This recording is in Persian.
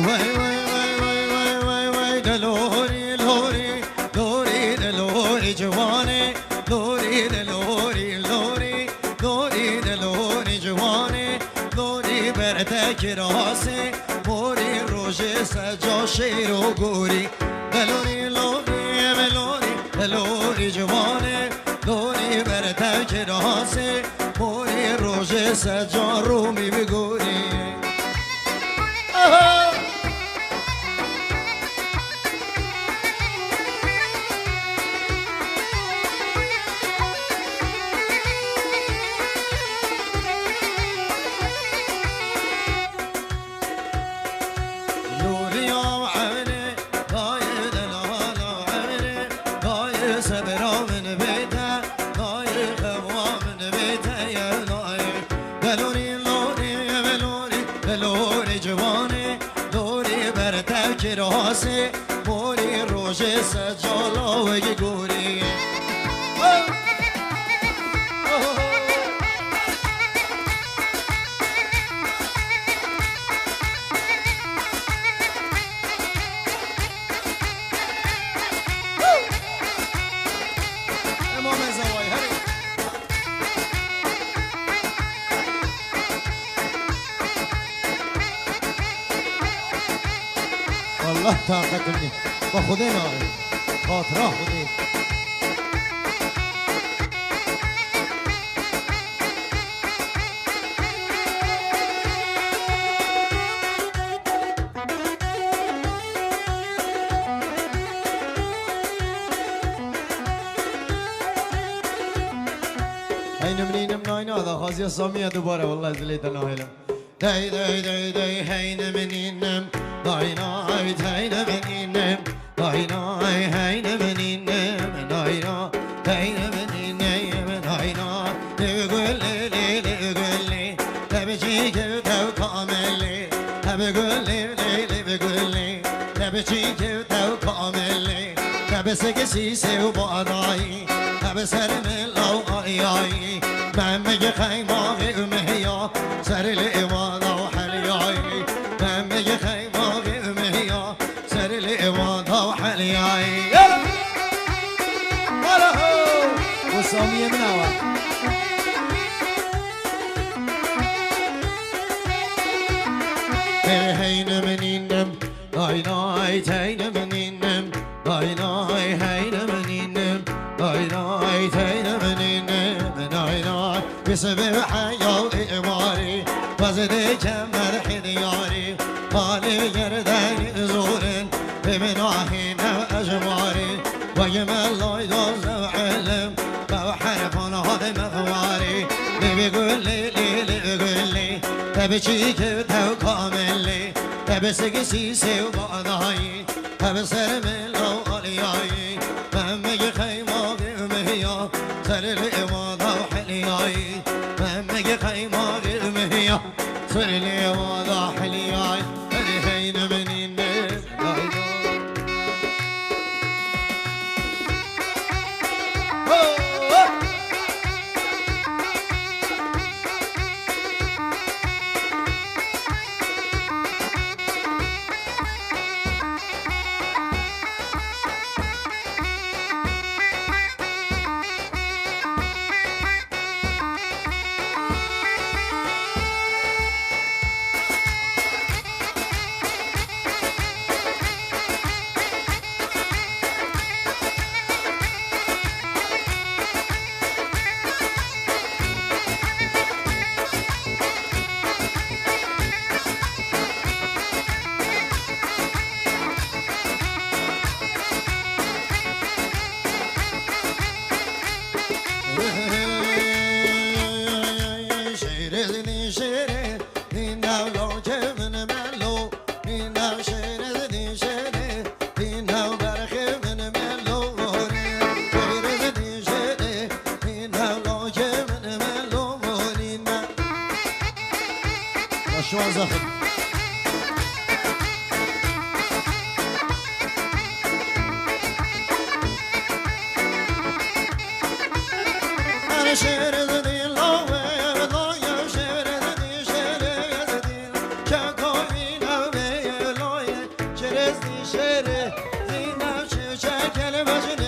وای وای وای وای وای وای وای دلوری لوری لوری دلوری جوانه لوری دلوری لوری لوری دلوری جوانه لوری برتک راسه موری روژه سجا شیر و گوری دلوری لوری لوری دلوری جوانه لوری برتک راسه موری روژه سجا رومی بگوری راسه موری روژه سجالا و گوری امام زوای هری والله طاقت مني با خودی ناره خاطره خودی این منینم ناین هذا خازی سامیه دوباره والله زلیت ناهلم دی دی دی دی هین منینم داینای تاین منینم داینای هین منینم داینا تاین منینم داینا لگلی لگلی لبچی که تو کاملی لبگلی لبگلی لبچی که تو کاملی لبسه سیسه و بادایی لبسر ملو آیایی من میگه خیماغی امهیا سر لیوانا و حلیایی من میگه خیماغی امهیا سر لیوانا و حلیایی یلا هلا هو وسامیه من اول هین منینم داینای تین منینم داینای هین منینم داینای تین منینم داینای بسبب حیات اماری وزده کمر حدیاری حالی گردن زورن بمناهی نو اجماری ویمالای دوزم علم و حرفان هاد مغواری بگولی بگولی تبچی که تو کاملی تبسگی سیسی و بادایی تبسر ملو آلیایی من میگه خیماغی امهیا سر لیوانا و حلیایی من میگه خیماغی امهیا سر لیوانا و حلیایی هین منین شو زخم انا شعر زدي الله الله يا شعر زدي شعر زدي شكوي لو شعر زینب چه کلمه